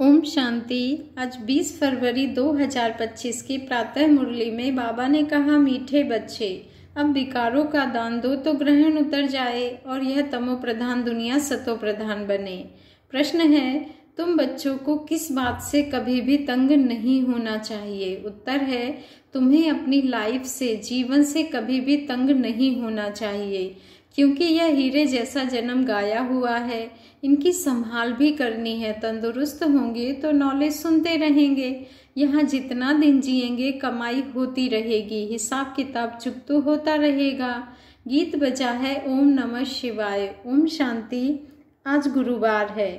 ओम शांति। आज 20 फरवरी 2025 की प्रातः मुरली में बाबा ने कहा, मीठे बच्चे, अब विकारों का दान दो तो ग्रहण उतर जाए और यह तमो प्रधान दुनिया सतो प्रधान बने। प्रश्न है, तुम बच्चों को किस बात से कभी भी तंग नहीं होना चाहिए? उत्तर है, तुम्हें अपनी लाइफ से, जीवन से कभी भी तंग नहीं होना चाहिए, क्योंकि यह हीरे जैसा जन्म गाया हुआ है। इनकी संभाल भी करनी है। तंदुरुस्त होंगे तो नॉलेज सुनते रहेंगे। यहाँ जितना दिन जिएंगे कमाई होती रहेगी, हिसाब किताब चुकतू होता रहेगा। गीत बजा है ओम नमः शिवाय। ओम शांति। आज गुरुवार है।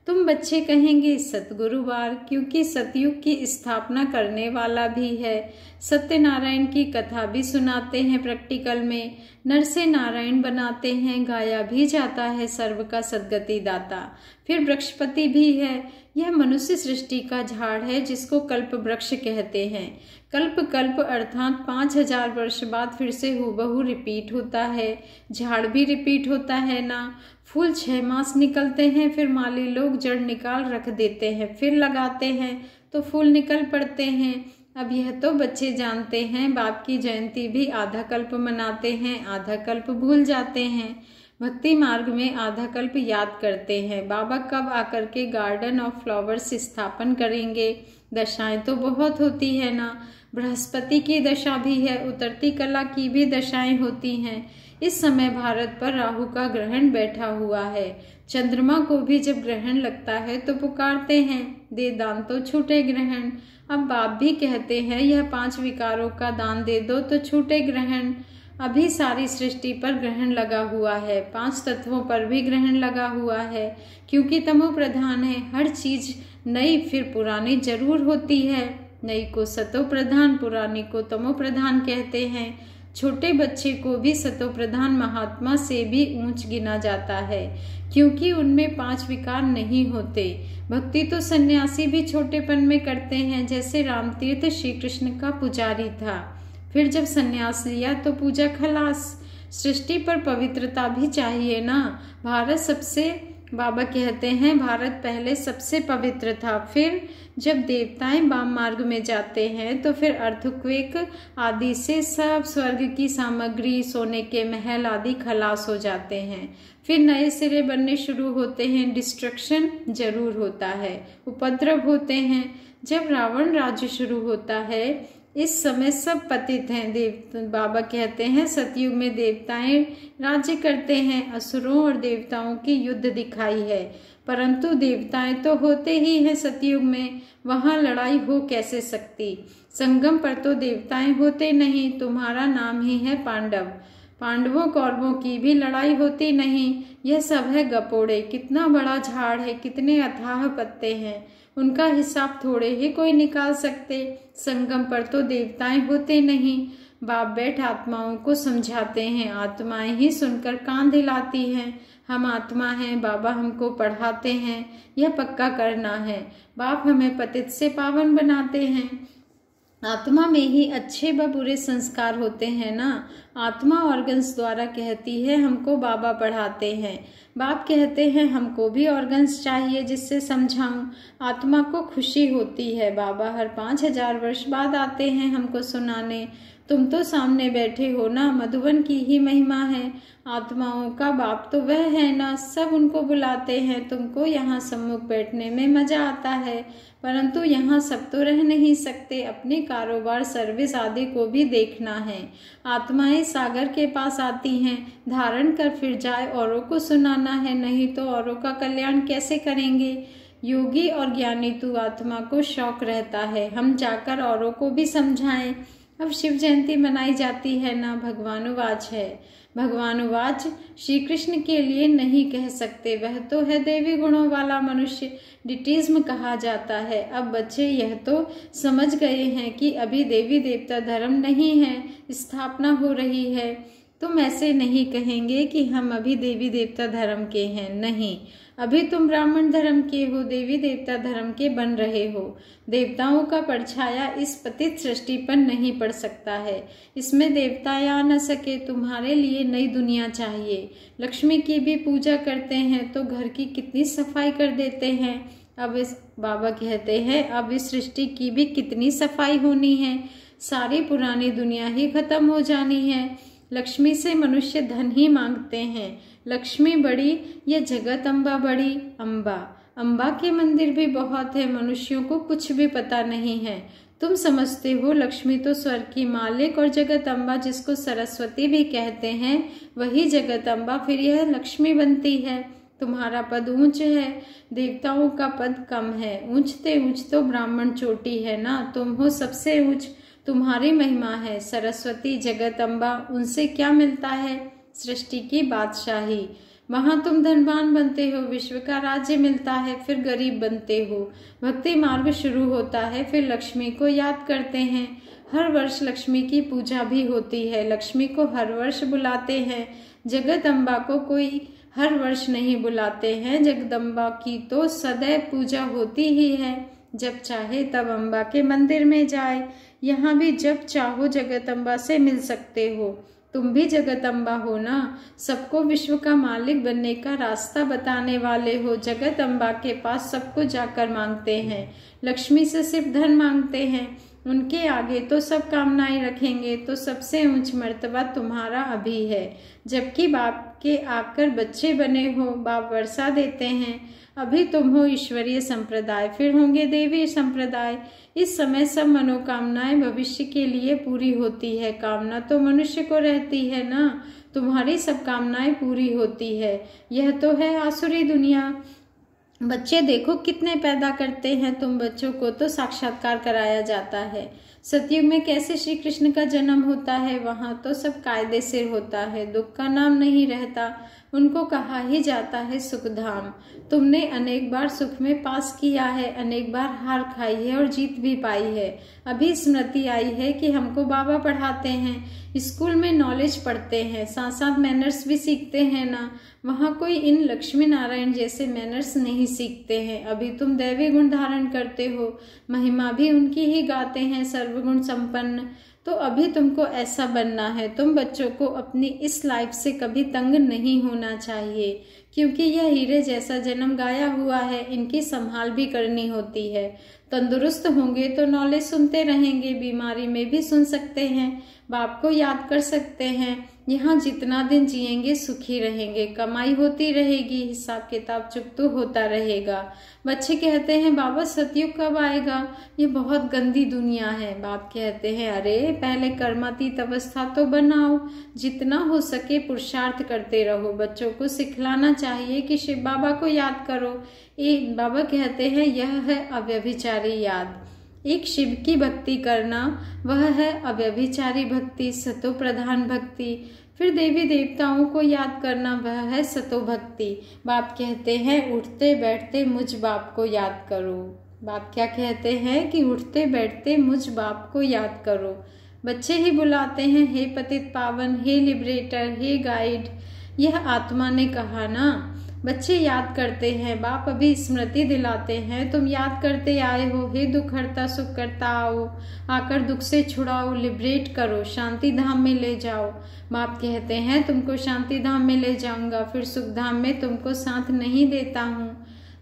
तुम बच्चे कहेंगे सतगुरुवार, क्योंकि सतयुग की स्थापना करने वाला भी है। सत्यनारायण की कथा भी सुनाते हैं प्रैक्टिकल में, नर से नारायण बनाते हैं, गाया भी जाता है सर्व का सद्गति दाता। फिर वृक्षपति भी है। यह मनुष्य सृष्टि का झाड़ है जिसको कल्प वृक्ष कहते हैं। कल्प कल्प अर्थात 5000 वर्ष बाद फिर से हूबहू रिपीट होता है। झाड़ भी रिपीट होता है ना। फूल 6 मास निकलते हैं, फिर माली लोग जड़ निकाल रख देते हैं, फिर लगाते हैं तो फूल निकल पड़ते हैं। अब यह तो बच्चे जानते हैं। बाप की जयंती भी आधा कल्प मनाते हैं, आधा कल्प भूल जाते हैं। भक्ति मार्ग में आधा कल्प याद करते हैं। बाबा कब आकर के गार्डन ऑफ फ्लावर्स स्थापन करेंगे? दशाएं तो बहुत होती है ना। बृहस्पति की दशा भी है, उतरती कला की भी दशाएं होती हैं। इस समय भारत पर राहु का ग्रहण बैठा हुआ है। चंद्रमा को भी जब ग्रहण लगता है तो पुकारते हैं, दे दान तो छूटे ग्रहण। अब बाप भी कहते हैं, यह 5 विकारों का दान दे दो तो छूटे ग्रहण। अभी सारी सृष्टि पर ग्रहण लगा हुआ है, 5 तत्वों पर भी ग्रहण लगा हुआ है, क्योंकि तमो प्रधान है। हर चीज नई फिर पुरानी जरूर होती है। नई को सतो प्रधान, पुरानी को तमो प्रधान कहते हैं। छोटे बच्चे को भी सतो प्रधान महात्मा से भी ऊंच गिना जाता है, क्योंकि उनमें 5 विकार नहीं होते। भक्ति तो सन्यासी भी छोटेपन में करते हैं, जैसे रामतीर्थ श्री कृष्ण का पुजारी था, फिर जब सन्यास लिया तो पूजा खलास। सृष्टि पर पवित्रता भी चाहिए ना। भारत सबसे, बाबा कहते हैं, भारत पहले सबसे पवित्र था। फिर जब देवताएं वाम मार्ग में जाते हैं तो फिर अर्थक्वेक आदि से सब स्वर्ग की सामग्री, सोने के महल आदि खलास हो जाते हैं। फिर नए सिरे बनने शुरू होते हैं। डिस्ट्रक्शन जरूर होता है, उपद्रव होते हैं। जब रावण राज्य शुरू होता है, इस समय सब पतित हैं। बाबा कहते हैं, सतयुग में देवताएं राज्य करते हैं। असुरों और देवताओं की युद्ध दिखाई है, परंतु देवताएं तो होते ही हैं सतयुग में, वहां लड़ाई हो कैसे सकती? संगम पर तो देवताएं होते नहीं। तुम्हारा नाम ही है पांडव। पांडवों कौरवों की भी लड़ाई होती नहीं। यह सब है गपोड़े। कितना बड़ा झाड़ है, कितने अथाह पत्ते हैं, उनका हिसाब थोड़े ही कोई निकाल सकते। संगम पर तो देवताएं होते नहीं। बाप बैठ आत्माओं को समझाते हैं, आत्माएं ही सुनकर कान दिलाती हैं। हम आत्मा हैं, बाबा हमको पढ़ाते हैं, यह पक्का करना है। बाप हमें पतित से पावन बनाते हैं। आत्मा में ही अच्छे व बुरे संस्कार होते हैं ना। आत्मा ऑर्गन्स द्वारा कहती है, हमको बाबा पढ़ाते हैं। बाप कहते हैं, हमको भी ऑर्गन्स चाहिए जिससे समझाऊं। आत्मा को खुशी होती है। बाबा हर 5000 वर्ष बाद आते हैं हमको सुनाने। तुम तो सामने बैठे हो ना, मधुबन की ही महिमा है। आत्माओं का बाप तो वह है ना, सब उनको बुलाते हैं। तुमको यहाँ सम्मुख बैठने में मजा आता है, परंतु यहाँ सब तो रह नहीं सकते। अपने कारोबार, सर्विस आदि को भी देखना है। आत्माएं सागर के पास आती हैं, धारण कर फिर जाए औरों को सुनाना है, नहीं तो औरों का कल्याण कैसे करेंगे? योगी और ज्ञानी तू आत्मा को शौक रहता है, हम जाकर औरों को भी समझाएं। अब शिव जयंती मनाई जाती है ना। भगवानुवाच है। भगवानुवाच श्री कृष्ण के लिए नहीं कह सकते, वह तो है देवी गुणों वाला मनुष्य, डिटिज्म कहा जाता है। अब बच्चे यह तो समझ गए हैं कि अभी देवी देवता धर्म नहीं है, स्थापना हो रही है। तुम ऐसे नहीं कहेंगे कि हम अभी देवी देवता धर्म के हैं, नहीं। अभी तुम ब्राह्मण धर्म के हो, देवी देवता धर्म के बन रहे हो। देवताओं का परछाया इस पतित सृष्टि पर नहीं पड़ सकता है। इसमें देवताएं आ न सके। तुम्हारे लिए नई दुनिया चाहिए। लक्ष्मी की भी पूजा करते हैं तो घर की कितनी सफाई कर देते हैं। अब इस बाबा कहते हैं अब इस सृष्टि की भी कितनी सफाई होनी है, सारी पुरानी दुनिया ही खत्म हो जानी है। लक्ष्मी से मनुष्य धन ही मांगते हैं। लक्ष्मी बड़ी या जगत अम्बा बड़ी? अम्बा के मंदिर भी बहुत है, मनुष्यों को कुछ भी पता नहीं है। तुम समझते हो लक्ष्मी तो स्वर्ग की मालिक, और जगत अम्बा जिसको सरस्वती भी कहते हैं वही जगत अम्बा, फिर यह लक्ष्मी बनती है। तुम्हारा पद ऊंच है, देवताओं का पद कम है। ऊंचते ऊंच तो ब्राह्मण चोटी है ना, तुम हो सबसे ऊंच, तुम्हारी महिमा है। सरस्वती जगत अम्बा, उनसे क्या मिलता है? सृष्टि की बादशाही। वहां तुम धनवान बनते हो, विश्व का राज्य मिलता है, फिर गरीब बनते हो। भक्ति मार्ग शुरू होता है, फिर लक्ष्मी को याद करते हैं। हर वर्ष लक्ष्मी की पूजा भी होती है, लक्ष्मी को हर वर्ष बुलाते हैं। जगत अम्बा को कोई हर वर्ष नहीं बुलाते हैं, जगदम्बा की तो सदैव पूजा होती ही है। जब चाहे तब अम्बा के मंदिर में जाए, यहाँ भी जब चाहो जगत अम्बा से मिल सकते हो। तुम भी जगत अम्बा हो ना, सबको विश्व का मालिक बनने का रास्ता बताने वाले हो। जगत अम्बा के पास सबको जाकर मांगते हैं, लक्ष्मी से सिर्फ धन मांगते हैं। उनके आगे तो सब कामनाएं रखेंगे, तो सबसे ऊंच मर्तबा तुम्हारा अभी है। जबकि बाप के आकर बच्चे बने हो, बाप वर्षा देते हैं। अभी तुम हो ईश्वरीय संप्रदाय, फिर होंगे देवी संप्रदाय। इस समय सब मनोकामनाएं भविष्य के लिए पूरी होती है। कामना तो मनुष्य को रहती है ना, तुम्हारी सब कामनाएं पूरी होती है। यह तो है आसुरी दुनिया। बच्चे देखो कितने पैदा करते हैं, तुम बच्चों को तो साक्षात्कार कराया जाता है। सतयुग में कैसे श्री कृष्ण का जन्म होता है, वहां तो सब कायदे से होता है, दुख का नाम नहीं रहता। उनको कहा ही जाता है सुखधाम। तुमने अनेक बार सुख में पास किया है, अनेक बार हार खाई है और जीत भी पाई है। अभी स्मृति आई है कि हमको बाबा पढ़ाते हैं, स्कूल में नॉलेज पढ़ते हैं, साथ साथ मैनर्स भी सीखते हैं ना। वहाँ कोई इन लक्ष्मी नारायण जैसे मैनर्स नहीं सीखते हैं। अभी तुम दैवी गुण धारण करते हो, महिमा भी उनकी ही गाते हैं, सर्वगुण संपन्न। तो अभी तुमको ऐसा बनना है। तुम बच्चों को अपनी इस लाइफ से कभी तंग नहीं होना चाहिए, क्योंकि यह हीरे जैसा जन्म गाया हुआ है, इनकी संभाल भी करनी होती है। तंदुरुस्त होंगे तो नॉलेज सुनते रहेंगे, बीमारी में भी सुन सकते हैं, बाप को याद कर सकते हैं। यहाँ जितना दिन जिएंगे सुखी रहेंगे, कमाई होती रहेगी, हिसाब किताब चुकता होता रहेगा। बच्चे कहते हैं बाबा सतयुग कब आएगा, ये बहुत गंदी दुनिया है। बाप कहते हैं अरे पहले कर्मातीत अवस्था तो बनाओ, जितना हो सके पुरुषार्थ करते रहो। बच्चों को सिखलाना चाहिए कि शिव बाबा को याद करो। बाबा कहते हैं यह है अव्यभिचारी याद। एक शिव की भक्ति करना, वह है अव्यभिचारी भक्ति, सतो प्रधान भक्ति। फिर देवी देवताओं को याद करना, वह है सतो भक्ति। बाप कहते हैं उठते बैठते मुझ बाप को याद करो। बाप क्या कहते हैं कि उठते बैठते मुझ बाप को याद करो। बच्चे ही बुलाते हैं हे पतित पावन, हे लिबरेटर, हे गाइड। यह आत्मा ने कहा ना। बच्चे याद करते हैं, बाप अभी स्मृति दिलाते हैं, तुम याद करते आए हो, हे दुख हरता सुख करता आओ, आकर दुख से छुड़ाओ, लिबरेट करो, शांति धाम में ले जाओ। बाप कहते हैं तुमको शांति धाम में ले जाऊंगा, फिर सुख धाम में तुमको साथ नहीं देता हूँ,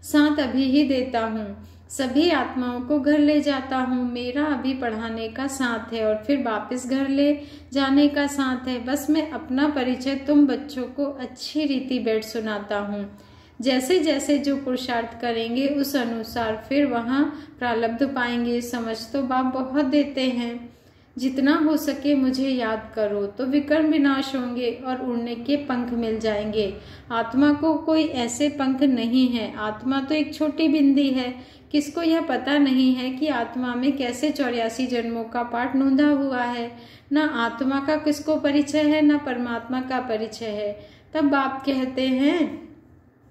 साथ अभी ही देता हूँ। सभी आत्माओं को घर ले जाता हूँ, मेरा अभी पढ़ाने का साथ है और फिर वापस घर ले जाने का साथ है। बस मैं अपना परिचय तुम बच्चों को अच्छी रीति बैठ सुनाता हूँ। जैसे जैसे जो पुरुषार्थ करेंगे उस अनुसार फिर वहाँ प्रारब्ध पाएंगे। समझ तो बाप बहुत देते हैं। जितना हो सके मुझे याद करो तो विकर्म विनाश होंगे और उड़ने के पंख मिल जाएंगे। आत्मा को कोई ऐसे पंख नहीं है, आत्मा तो एक छोटी बिंदी है। किसको यह पता नहीं है कि आत्मा में कैसे 84 जन्मों का पाठ नूंधा हुआ है। न आत्मा का किसको परिचय है, न परमात्मा का परिचय है। तब बाप कहते हैं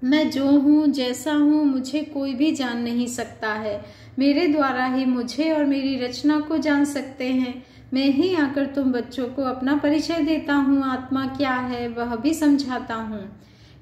मैं जो हूँ जैसा हूँ मुझे कोई भी जान नहीं सकता है, मेरे द्वारा ही मुझे और मेरी रचना को जान सकते हैं। मैं ही आकर तुम बच्चों को अपना परिचय देता हूँ, आत्मा क्या है वह भी समझाता हूँ।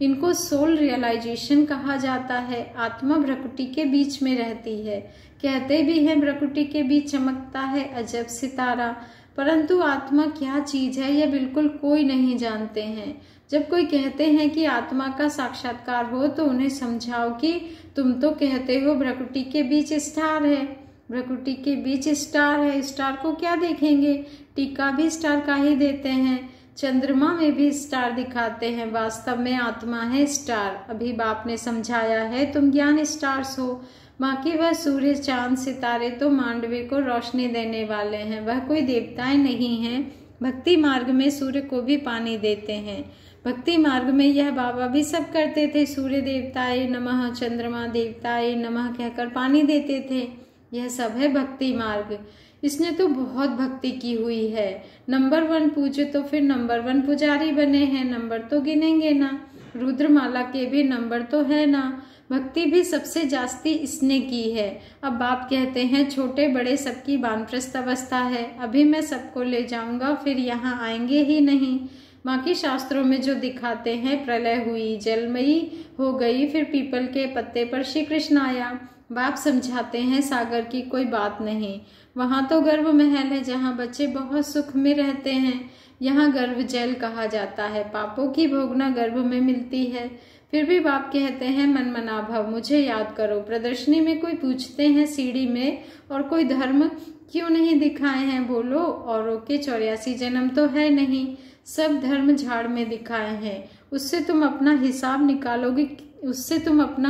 इनको सोल रियलाइजेशन कहा जाता है। आत्मा भ्रकुटी के बीच में रहती है। कहते भी हैं भ्रकुटी के बीच चमकता है अजब सितारा, परंतु आत्मा क्या चीज है यह बिल्कुल कोई नहीं जानते हैं। जब कोई कहते हैं कि आत्मा का साक्षात्कार हो तो उन्हें समझाओ कि तुम तो कहते हो भ्रकुटी के बीच स्टार है, भ्रकुटी के बीच स्टार है, स्टार को क्या देखेंगे, टीका भी स्टार का ही देते हैं, चंद्रमा में भी स्टार दिखाते हैं, वास्तव में आत्मा है स्टार। अभी बाप ने समझाया है तुम ज्ञान स्टार्स हो, बाकी वह सूर्य चांद सितारे तो मांडवे को रोशनी देने वाले हैं, वह कोई देवताएं नहीं हैं। भक्ति मार्ग में सूर्य को भी पानी देते हैं, भक्ति मार्ग में यह बाबा भी सब करते थे, सूर्य देवताए नमः, चंद्रमा देवताए नमः कहकर पानी देते थे। यह सब है भक्ति मार्ग। इसने तो बहुत भक्ति की हुई है, नंबर 1 पूजे तो फिर नंबर 1 पुजारी बने हैं, नंबर तो गिनेंगे ना, रुद्रमाला के भी नंबर तो है ना, भक्ति भी सबसे जास्ती इसने की है। अब बाप कहते हैं छोटे बड़े सबकी वानप्रस्थ अवस्था है, अभी मैं सबको ले जाऊंगा, फिर यहाँ आएंगे ही नहीं। बाकी शास्त्रों में जो दिखाते हैं प्रलय हुई, जलमयी हो गई, फिर पीपल के पत्ते पर श्री कृष्ण आया। बाप समझाते हैं सागर की कोई बात नहीं, वहां तो गर्भ महल है जहाँ बच्चे बहुत सुख में रहते हैं, यहाँ गर्भ जल कहा जाता है, पापों की भोगना गर्भ में मिलती है। फिर भी बाप कहते हैं मन मना भव, मुझे याद करो। प्रदर्शनी में कोई पूछते हैं सीढ़ी में और कोई धर्म क्यों नहीं दिखाए हैं, बोलो औरों के 84 जन्म तो है नहीं, सब धर्म झाड़ में दिखाए हैं, उससे तुम अपना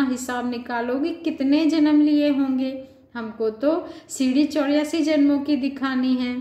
हिसाब निकालोगे कितने जन्म लिए होंगे। हमको तो सीढ़ी 84 जन्मों की दिखानी है।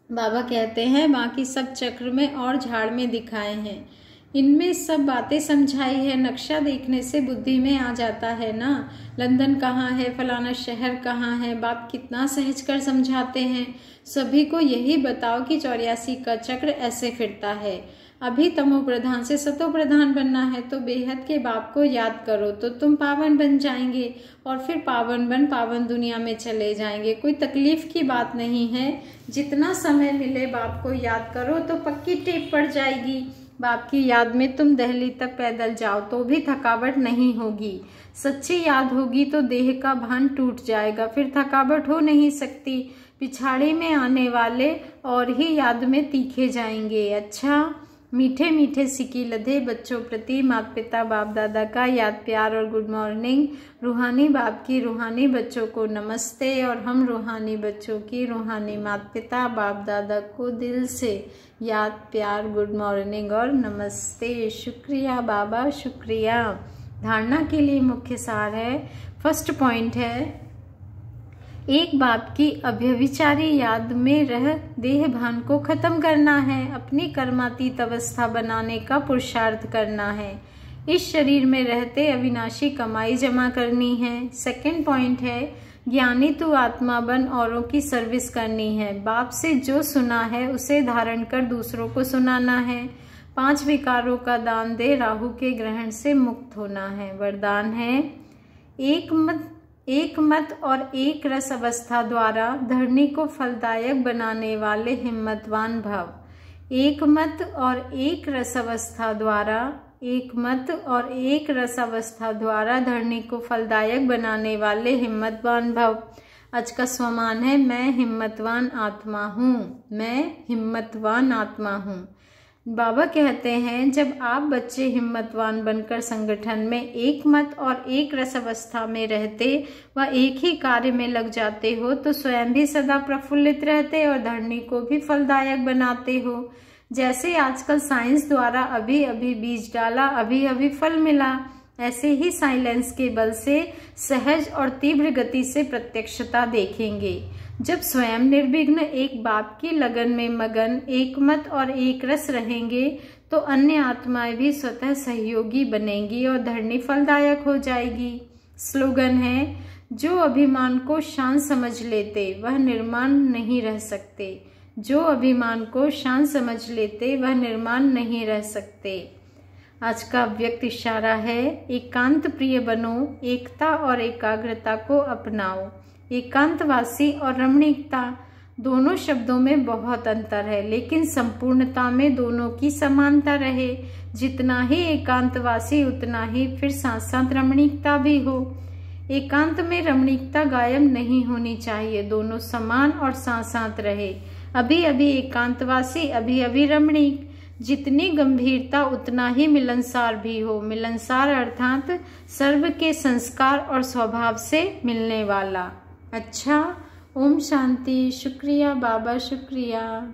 बाबा कहते हैं बाकी सब चक्र में और झाड़ में दिखाए हैं, इनमें सब बातें समझाई है, नक्शा देखने से बुद्धि में आ जाता है ना, लंदन कहाँ है, फलाना शहर कहाँ है, बाप कितना सहज कर समझाते हैं। सभी को यही बताओ कि 84 का चक्र ऐसे फिरता है। अभी तमो प्रधान से सतो प्रधान बनना है तो बेहद के बाप को याद करो तो तुम पावन बन जाएंगे, और फिर पावन दुनिया में चले जाएंगे। कोई तकलीफ की बात नहीं है, जितना समय मिले बाप को याद करो तो पक्की टेप पड़ जाएगी। बाप की याद में तुम दिल्ली तक पैदल जाओ तो भी थकावट नहीं होगी। सच्ची याद होगी तो देह का भान टूट जाएगा, फिर थकावट हो नहीं सकती। पिछाड़ी में आने वाले और ही याद में तीखे जाएंगे। अच्छा, मीठे मीठे सिक्की लदे बच्चों प्रति माता पिता बाप दादा का याद प्यार और गुड मॉर्निंग। रूहानी बाप की रूहानी बच्चों को नमस्ते, और हम रूहानी बच्चों की रूहानी माता पिता बाप दादा को दिल से याद प्यार गुड मॉर्निंग और नमस्ते। शुक्रिया बाबा, शुक्रिया। धारणा के लिए मुख्य सार है, फर्स्ट पॉइंट है, एक बाप की अव्यभिचारी याद में रह देह भान को खत्म करना है, अपनी कर्मातीत अवस्था बनाने का पुरुषार्थ करना है, इस शरीर में रहते अविनाशी कमाई जमा करनी है। सेकंड पॉइंट है, ज्ञानी तू आत्मा बन, औरों की सर्विस करनी है, बाप से जो सुना है उसे धारण कर दूसरों को सुनाना है। 5 विकारों का दान दे, राहु के ग्रहण से मुक्त होना है। वरदान है, एक मत और एक रस अवस्था द्वारा धरणी को फलदायक बनाने वाले हिम्मतवान भव। एक मत और एक रस अवस्था द्वारा धरणी को फलदायक बनाने वाले हिम्मतवान भव। आज का स्वमान है, मैं हिम्मतवान आत्मा हूँ, मैं हिम्मतवान आत्मा हूँ। बाबा कहते हैं जब आप बच्चे हिम्मतवान बनकर संगठन में एक मत और एक रस अवस्था में रहते व एक ही कार्य में लग जाते हो तो स्वयं भी सदा प्रफुल्लित रहते और धरणी को भी फलदायक बनाते हो। जैसे आजकल साइंस द्वारा अभी अभी बीज डाला, अभी अभी फल मिला, ऐसे ही साइलेंस के बल से सहज और तीव्र गति से प्रत्यक्षता देखेंगे। जब स्वयं निर्विघ्न एक बाप की लगन में मगन, एक मत और एक रस रहेंगे तो अन्य आत्माएं भी स्वतः सहयोगी बनेंगी और धरणी फलदायक हो जाएगी। स्लोगन है, जो अभिमान को शान समझ लेते वह निर्माण नहीं रह सकते, जो अभिमान को शान समझ लेते वह निर्माण नहीं रह सकते। आज का व्यक्त इशारा है, एकांत प्रिय बनो, एकता और एकाग्रता को अपनाओ। एकांतवासी और रमणीकता दोनों शब्दों में बहुत अंतर है, लेकिन संपूर्णता में दोनों की समानता रहे। जितना ही एकांतवासी उतना ही फिर साथ साथ रमणीकता भी हो। एकांत में रमणीकता गायब नहीं होनी चाहिए, दोनों समान और साथ साथ रहे। अभी अभी एकांतवासी, अभी अभी रमणीक। जितनी गंभीरता उतना ही मिलनसार भी हो। मिलनसार अर्थात सर्व के संस्कार और स्वभाव से मिलने वाला। अच्छा, ओम शांति। शुक्रिया बाबा, शुक्रिया।